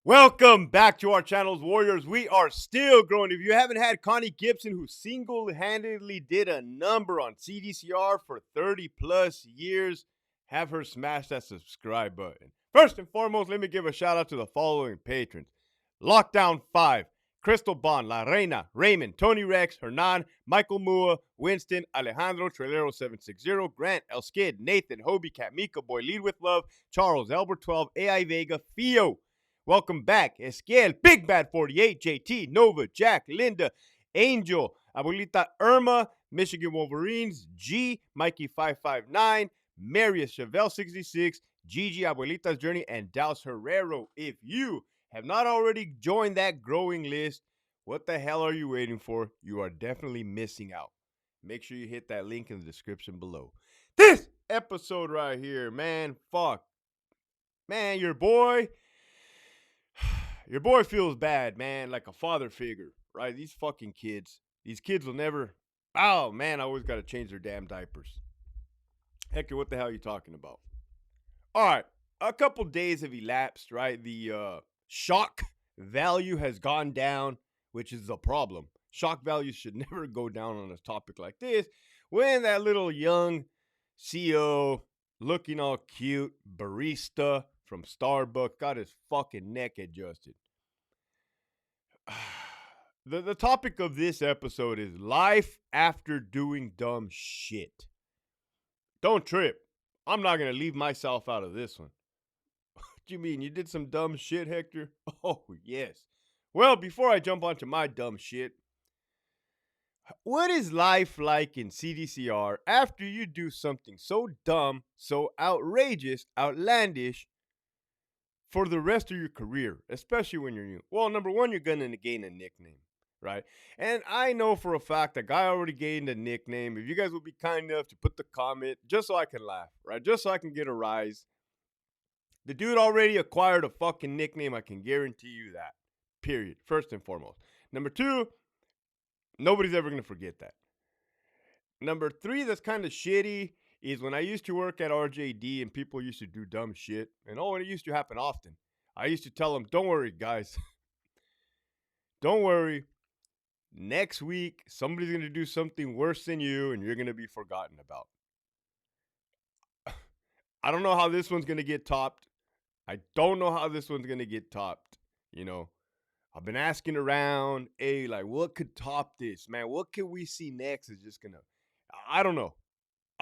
Welcome back to our channels, Warriors. We are still growing. If you haven't had Connie Gibson, who single-handedly did a number on CDCR for 30 plus years, have her smash that subscribe button. First and foremost, let me give a shout out to the following patrons: Lockdown 5, Crystal Bond, La Reina, Raymond, Tony Rex, Hernan, Michael Mua, Winston, Alejandro, Trailero 760, Grant, El Skid, Nathan, Hobie, Cat, Mika Boy, Lead with Love, Charles, Albert 12, AI Vega, Fio. Welcome back, Esquiel, Big Bad 48, JT, Nova, Jack, Linda, Angel, Abuelita Irma, Michigan Wolverines, G, Mikey 559, Marius Chevelle 66, Gigi, Abuelita's Journey, and Daus Herrero. If you have not already joined that growing list, what the hell are you waiting for? You are definitely missing out. Make sure you hit that link in the description below. This episode right here, man, fuck. Man, your boy feels bad, man, like a father figure, right? These fucking kids. These kids will never. Oh, man, I always got to change their damn diapers. Hector, what the hell are you talking about? All right, a couple days have elapsed, right? The shock value has gone down, which is a problem. Shock value should never go down on a topic like this. When that little young CEO, looking all cute, barista from Starbucks, got his fucking neck adjusted. The topic of this episode is life after doing dumb shit. Don't trip. I'm not going to leave myself out of this one. What do you mean? You did some dumb shit, Hector? Oh, yes. Well, before I jump onto my dumb shit, what is life like in CDCR after you do something so dumb, so outrageous, outlandish for the rest of your career, especially when you're new? Well, number one, you're going to gain a nickname, right? And I know for a fact that guy already gained a nickname. If you guys would be kind enough to put the comment, just so I can laugh, right? Just so I can get a rise. The dude already acquired a fucking nickname. I can guarantee you that. Period. First and foremost. Number two, nobody's ever going to forget that. Number three, that's kind of shitty, is when I used to work at RJD and people used to do dumb shit. And it used to happen often. I used to tell them, don't worry, guys. Don't worry. Next week, somebody's going to do something worse than you and you're going to be forgotten about. I don't know how this one's going to get topped. I don't know how this one's going to get topped. You know, I've been asking around, hey, like, what could top this, man? What can we see next? Is just going to, I don't know.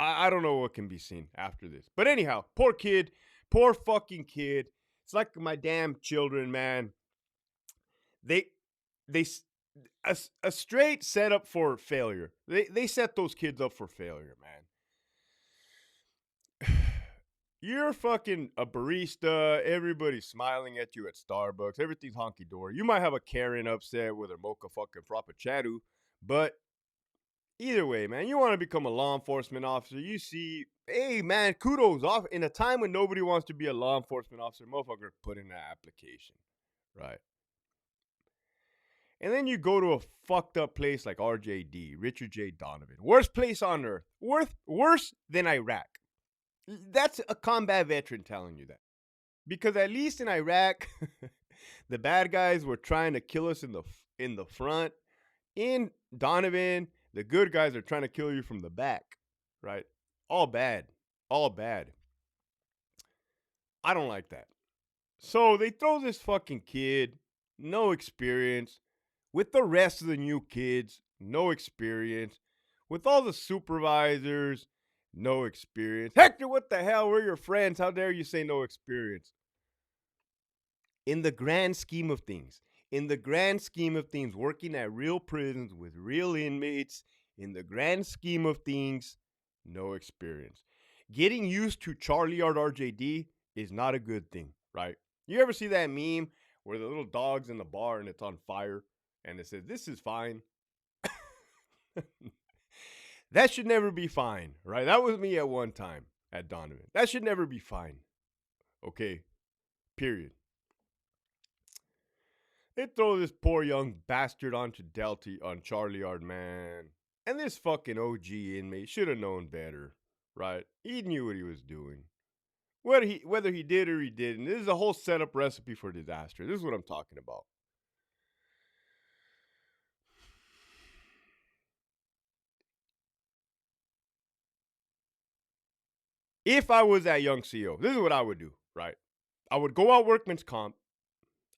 I don't know what can be seen after this. But anyhow, poor kid, poor fucking kid. It's like my damn children, man. They a straight setup for failure. They set those kids up for failure, man. You're fucking a barista. Everybody's smiling at you at Starbucks. Everything's honky dory. You might have a Karen upset with her mocha fucking frappuccino, but either way, man, you want to become a law enforcement officer. You see, hey, man, kudos off. In a time when nobody wants to be a law enforcement officer, motherfucker, put in that application, right? And then you go to a fucked up place like RJD, Richard J. Donovan. Worst place on earth. Worse than Iraq. That's a combat veteran telling you that. Because at least in Iraq, the bad guys were trying to kill us in the front. In Donovan, the good guys are trying to kill you from the back, right? All bad. All bad. I don't like that. So they throw this fucking kid, no experience, with the rest of the new kids, no experience, with all the supervisors, no experience. Hector, what the hell? We're your friends. How dare you say no experience? In the grand scheme of things, working at real prisons with real inmates, in the grand scheme of things, no experience. Getting used to Charlie Yard RJD is not a good thing, right? You ever see that meme where the little dog's in the bar and it's on fire and it says, "This is fine"? That should never be fine, right? That was me at one time at Donovan. That should never be fine. Okay, period. They throw this poor young bastard onto Delty on Charlie Yard, man. And this fucking OG inmate should have known better, right? He knew what he was doing. Whether he did or he didn't, this is a whole setup recipe for disaster. This is what I'm talking about. If I was that young CEO, this is what I would do, right? I would go out workman's comp.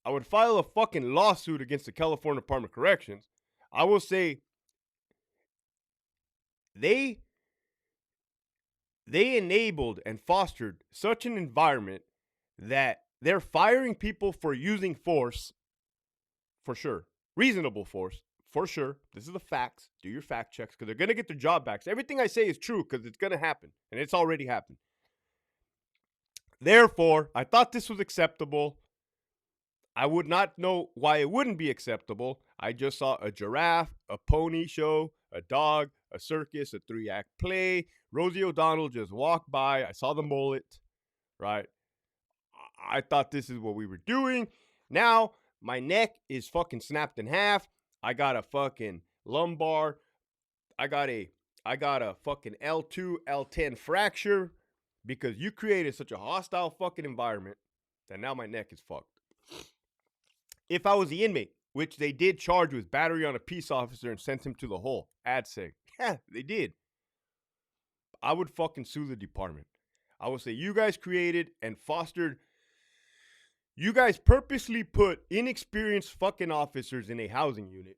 I would file a fucking lawsuit against the California Department of Corrections. I will say they they enabled and fostered such an environment that they're firing people for using force, for sure. Reasonable force, for sure. This is the facts. Do your fact checks because they're going to get their job back. So everything I say is true because it's going to happen, and it's already happened. Therefore, I thought this was acceptable. I would not know why it wouldn't be acceptable. I just saw a giraffe, a pony show, a dog, a circus, a 3-act play. Rosie O'Donnell just walked by. I saw the mullet, right? I thought this is what we were doing. Now, my neck is fucking snapped in half. I got a fucking lumbar. I got a fucking L2, L10 fracture because you created such a hostile fucking environment that now my neck is fucked. If I was the inmate, which they did charge with battery on a peace officer and sent him to the hole, AdSeg. Yeah, they did. I would fucking sue the department. I would say, you guys created and fostered, you guys purposely put inexperienced fucking officers in a housing unit,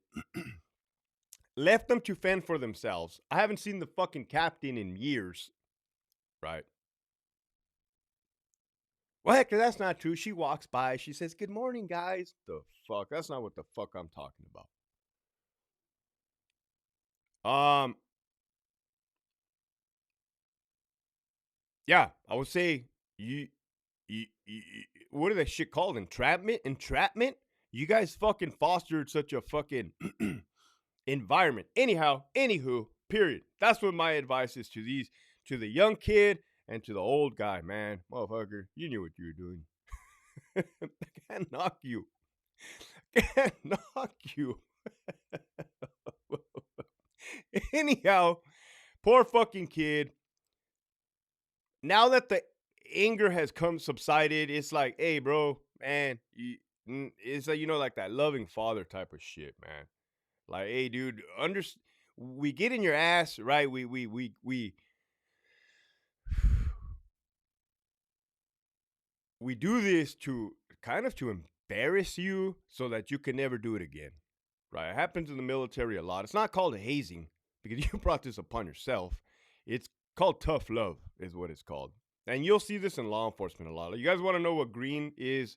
left them to fend for themselves. I haven't seen the fucking captain in years, right? Well, Hector, that's not true. She walks by. She says, good morning, guys. The fuck? That's not what the fuck I'm talking about. Yeah, I would say you what are that shit called? Entrapment? You guys fucking fostered such a fucking environment. Anyhow, anywho, period. That's what my advice is to the young kid and to the old guy, man. Motherfucker, you knew what you were doing. I can't knock you. Can't knock you. Anyhow, poor fucking kid. Now that the anger has come subsided, it's like, hey, bro, man, it's like, like that loving father type of shit, man. Like, hey, dude, we get in your ass, right? We do this to kind of to embarrass you so that you can never do it again, right? It happens in the military a lot. It's not called hazing because you brought this upon yourself. It's called tough love, is what it's called. And you'll see this in law enforcement a lot. You guys want to know what green is?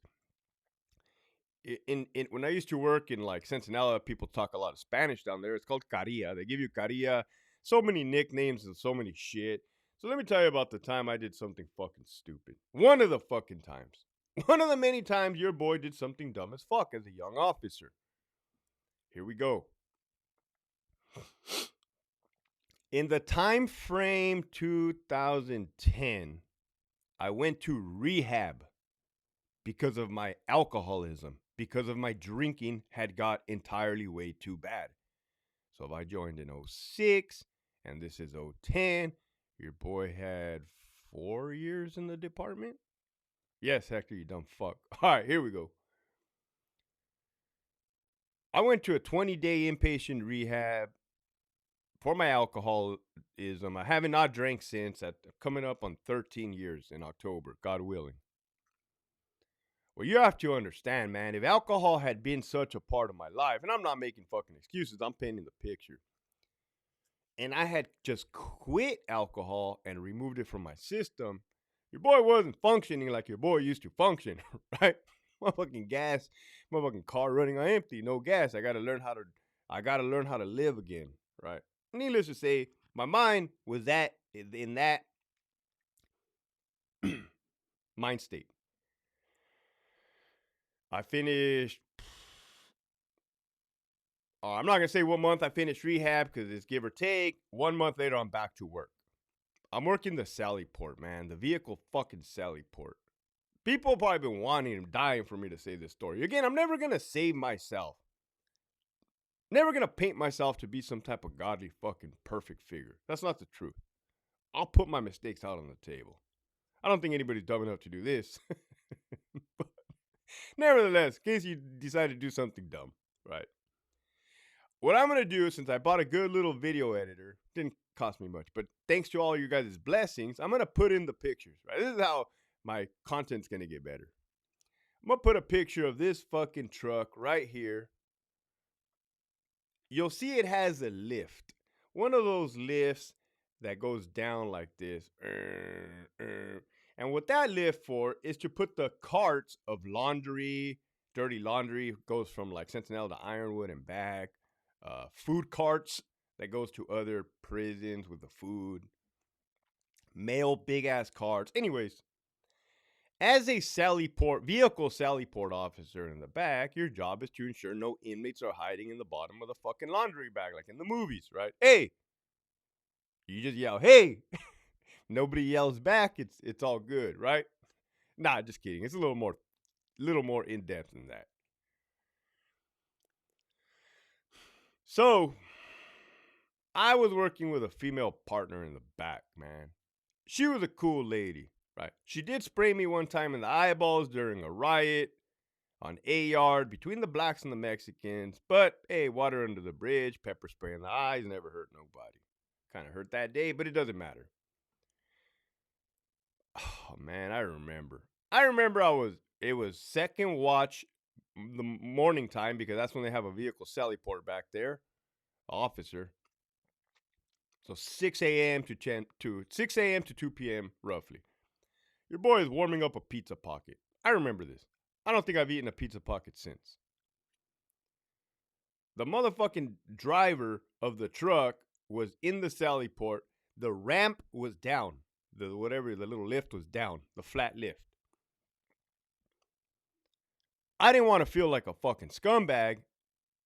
In when I used to work in like Centinela, people talk a lot of Spanish down there. It's called carilla. They give you carilla. So many nicknames and so many shit. So let me tell you about the time I did something fucking stupid. One of the fucking times. One of the many times your boy did something dumb as fuck as a young officer. Here we go. In the time frame 2010, I went to rehab because of my alcoholism, because of my drinking had got entirely way too bad. So if I joined in 06 and this is 010, your boy had 4 years in the department? Yes, Hector, you dumb fuck. All right, here we go. I went to a 20-day inpatient rehab for my alcoholism. I haven't not drank since. At coming up on 13 years in October, God willing. Well, you have to understand, man, if alcohol had been such a part of my life, and I'm not making fucking excuses, I'm painting the picture, and I had just quit alcohol and removed it from my system, your boy wasn't functioning like your boy used to function, right? Motherfucking gas, motherfucking car running on empty, no gas. I gotta learn how to live again, right? Needless to say, my mind was in that mind state. I finished. I'm not gonna say what month I finished rehab because it's give or take. 1 month later, I'm back to work. I'm working the Sally Port, man. The vehicle fucking Sally Port. People probably been wanting and dying for me to say this story. Again, I'm never gonna save myself. Never gonna paint myself to be some type of godly fucking perfect figure. That's not the truth. I'll put my mistakes out on the table. I don't think anybody's dumb enough to do this. But nevertheless, in case you decide to do something dumb, right? What I'm gonna do, since I bought a good little video editor, didn't cost me much, but thanks to all you guys' blessings, I'm gonna put in the pictures, right? This is how my content's gonna get better. I'm gonna put a picture of this fucking truck right here. You'll see it has a lift. One of those lifts that goes down like this. And what that lift for is to put the carts of laundry, dirty laundry, goes from like Centinela to Ironwood and back. Food carts that goes to other prisons with the food. Mail big ass carts. Anyways, as a vehicle Sally Port officer in the back, your job is to ensure no inmates are hiding in the bottom of the fucking laundry bag like in the movies, right? Hey! You just yell, hey! Nobody yells back, it's all good, right? Nah, just kidding. It's a little more in depth than that. So, I was working with a female partner in the back, man. She was a cool lady, right? She did spray me one time in the eyeballs during a riot on A Yard between the blacks and the Mexicans. But hey, water under the bridge, pepper spray in the eyes, never hurt nobody. Kind of hurt that day, but it doesn't matter. Oh man, I remember. It was second watch the morning time because that's when they have a vehicle Sally Port back there, officer. So 6 a.m. to 6 a.m. to 2 p.m. roughly. Your boy is warming up a pizza pocket. I remember this. I don't think I've eaten a pizza pocket since. The motherfucking driver of the truck was in the Sally Port. The ramp was down. The little lift was down. The flat lift. I didn't want to feel like a fucking scumbag.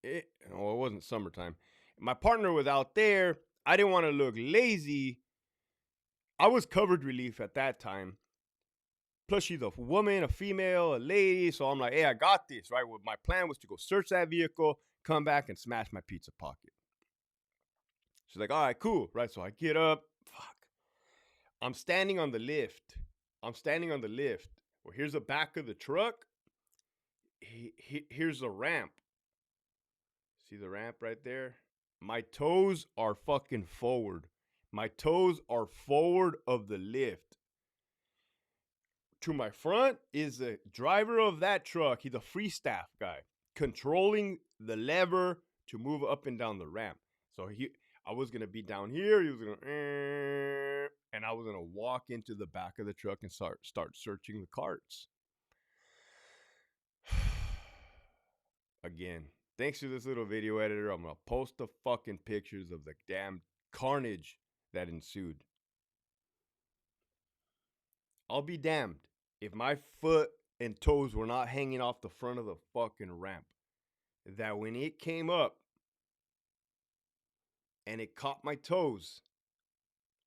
It wasn't summertime. My partner was out there. I didn't want to look lazy. I was covered relief at that time. Plus, she's a woman, a female, a lady. So I'm like, hey, I got this, right? Well, my plan was to go search that vehicle, come back, and smash my pizza pocket. She's like, all right, cool, right? So I get up. Fuck. I'm standing on the lift. Well, here's the back of the truck. Here's the ramp. See the ramp right there? My toes are fucking forward. My toes are forward of the lift. To my front is the driver of that truck. He's a free staff guy controlling the lever to move up and down the ramp. So I was going to be down here. He was going to, and I was going to walk into the back of the truck and start searching the carts. Again, thanks to this little video editor, I'm going to post the fucking pictures of the damn carnage that ensued. I'll be damned if my foot and toes were not hanging off the front of the fucking ramp. That when it came up and it caught my toes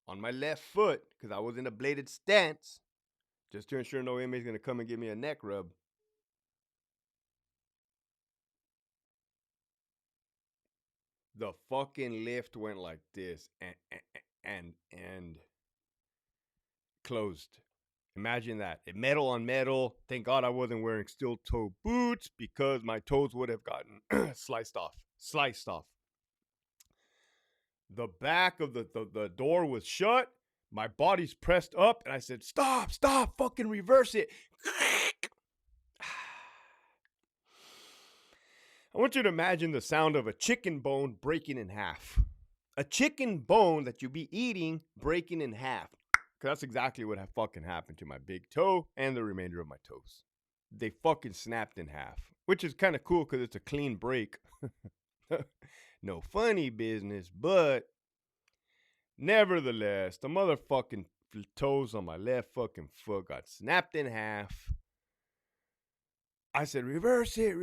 on my left foot, because I was in a bladed stance, just to ensure no inmate's going to come and give me a neck rub. The fucking lift went like this and closed. Imagine that. Metal on metal. Thank God I wasn't wearing steel toe boots because my toes would have gotten sliced off. The back of the door was shut. My body's pressed up, and I said, stop, fucking reverse it. I want you to imagine the sound of a chicken bone breaking in half. A chicken bone that you be eating breaking in half. Because that's exactly what fucking happened to my big toe and the remainder of my toes. They fucking snapped in half. Which is kind of cool because it's a clean break. No funny business, but nevertheless, the motherfucking toes on my left fucking foot got snapped in half. I said, reverse it,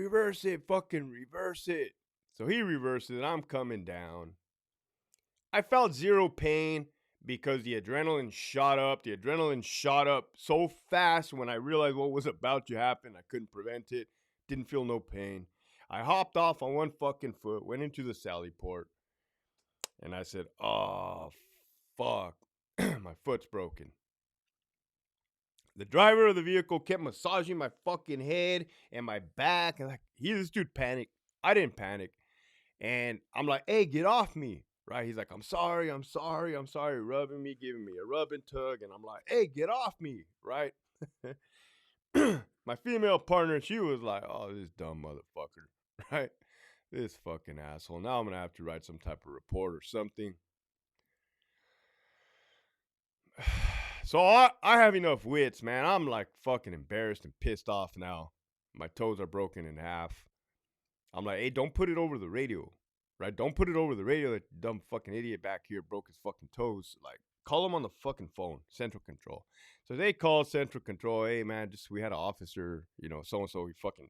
fucking reverse it. So he reverses it. I'm coming down. I felt zero pain because the adrenaline shot up. The adrenaline shot up so fast when I realized what was about to happen. I couldn't prevent it. Didn't feel no pain. I hopped off on one fucking foot, went into the Sally Port, and I said, oh, fuck. My foot's broken. The driver of the vehicle kept massaging my fucking head and my back, and like this dude panicked. I didn't panic, and I'm like, "Hey, get off me!" Right? He's like, "I'm sorry, I'm sorry, I'm sorry," rubbing me, giving me a rub and tug, and I'm like, "Hey, get off me!" Right? My female partner, she was like, "Oh, this dumb motherfucker," right? This fucking asshole. Now I'm gonna have to write some type of report or something. So I have enough wits, man. I'm like fucking embarrassed and pissed off now. My toes are broken in half. I'm like, hey, don't put it over the radio, right? Don't put it over the radio. That dumb fucking idiot back here broke his fucking toes. Like, call him on the fucking phone, Central Control. So they call Central Control. Hey, man, just we had an officer, so and so, he fucking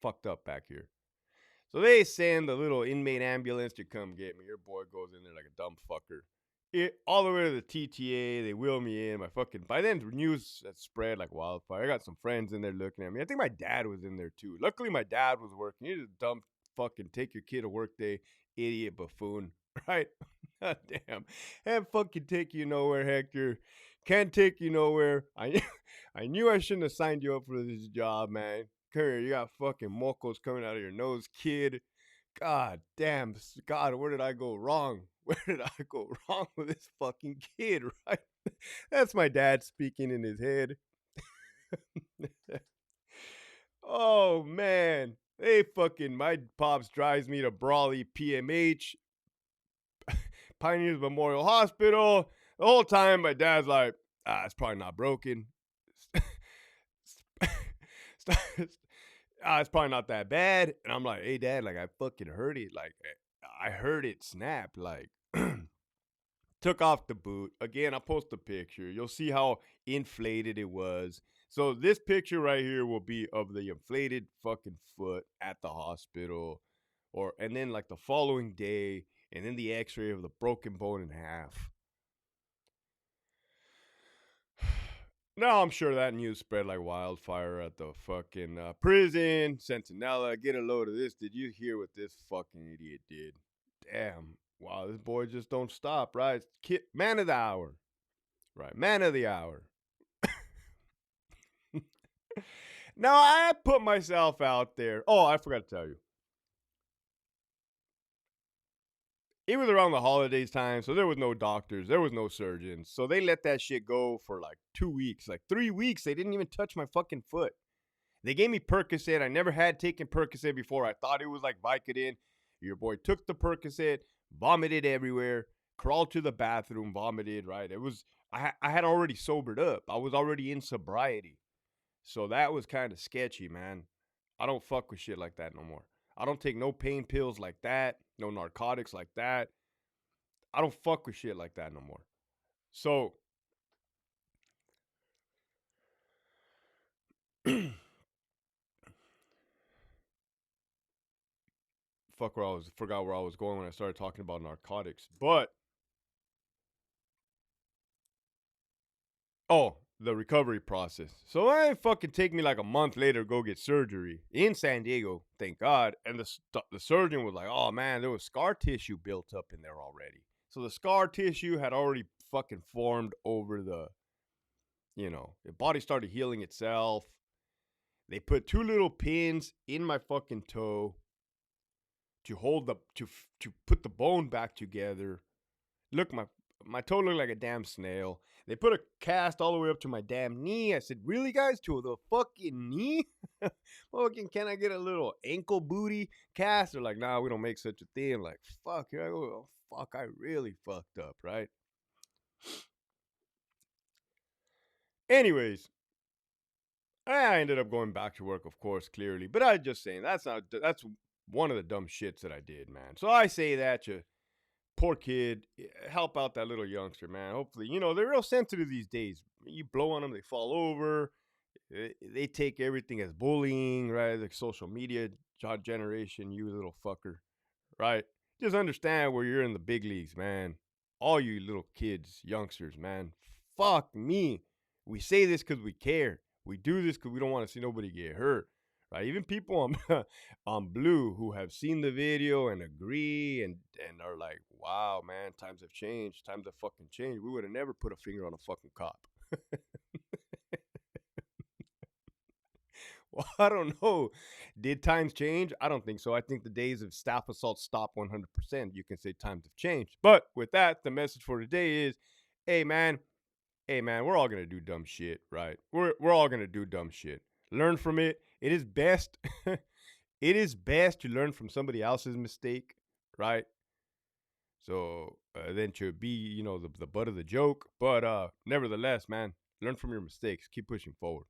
fucked up back here. So they send the little inmate ambulance to come get me. Your boy goes in there like a dumb fucker. All the way to the TTA, they wheel me in. By then the news had spread like wildfire. I got some friends in there looking at me. I think my dad was in there too. Luckily, my dad was working. He's a dumb fucking take your kid to work day, idiot buffoon, right? God damn, and fucking take you nowhere, Hector. Can't take you nowhere. I knew I shouldn't have signed you up for this job, man. Come here, you got fucking mocos coming out of your nose, kid. God damn, God, where did I go wrong? Where did I go wrong with this fucking kid, right? That's my dad speaking in his head. Oh, man. My pops drives me to Brawley PMH, Pioneers Memorial Hospital. The whole time, my dad's like, it's probably not broken. It's probably not that bad. And I'm like, hey, dad, like, I fucking heard it. Like, I heard it snap. Like, took off the boot. Again, I'll post a picture. You'll see how inflated it was. So this picture right here will be of the inflated fucking foot at the hospital. And then like the following day, and then the x-ray of the broken bone in half. Now I'm sure that news spread like wildfire at the fucking prison. Centinela, get a load of this. Did you hear what this fucking idiot did? Damn. Wow, this boy just don't stop, right? Man of the hour. Right, man of the hour. Now I put myself out there. Oh, I forgot to tell you. It was around the holidays time, so there was no doctors, there was no surgeons. So they let that shit go for like 2 weeks, like 3 weeks. They didn't even touch my fucking foot. They gave me Percocet. I never had taken Percocet before. I thought it was like Vicodin. Your boy took the Percocet, vomited everywhere, crawled to the bathroom, vomited, right? I had already sobered up. I was already in sobriety. So that was kind of sketchy, man. I don't fuck with shit like that no more. I don't take no pain pills like that, no narcotics like that. I don't fuck with shit like that no more. So, forgot where I was going when I started talking about narcotics. But, oh, the recovery process. So it fucking take me like a month later to go get surgery in San Diego, thank God. And the surgeon was like, oh man, there was scar tissue built up in there already. So the scar tissue had already fucking formed over the body started healing itself. They put two little pins in my fucking toe to hold to put the bone back together. Look, my toe looked like a damn snail. They put a cast all the way up to my damn knee. I said, really, guys? To the fucking knee? Fucking, can I get a little ankle booty cast? They're like, nah, we don't make such a thing. I'm like, fuck, here I go. Oh, fuck, I really fucked up, right? Anyways, I ended up going back to work, of course, clearly. But I just saying, that's one of the dumb shits that I did, man. So I say that you poor kid, help out that little youngster, man. Hopefully, they're real sensitive these days. You blow on them, they fall over. They take everything as bullying, right? Like social media generation, you little fucker, right? Just understand where you're in the big leagues, man. All you little kids, youngsters, man. Fuck me. We say this because we care. We do this because we don't want to see nobody get hurt. Right? Even people on on Blue who have seen the video and agree and are like, wow, man, times have changed. Times have fucking changed. We would have never put a finger on a fucking cop. I don't know. Did times change? I don't think so. I think the days of staff assault stop 100%. You can say times have changed. But with that, the message for today is, hey man, hey man, we're all gonna do dumb shit, right? We're all gonna do dumb shit. Learn from it. It is best. It is best to learn from somebody else's mistake, right? So then to be, the butt of the joke. But nevertheless, man, learn from your mistakes. Keep pushing forward.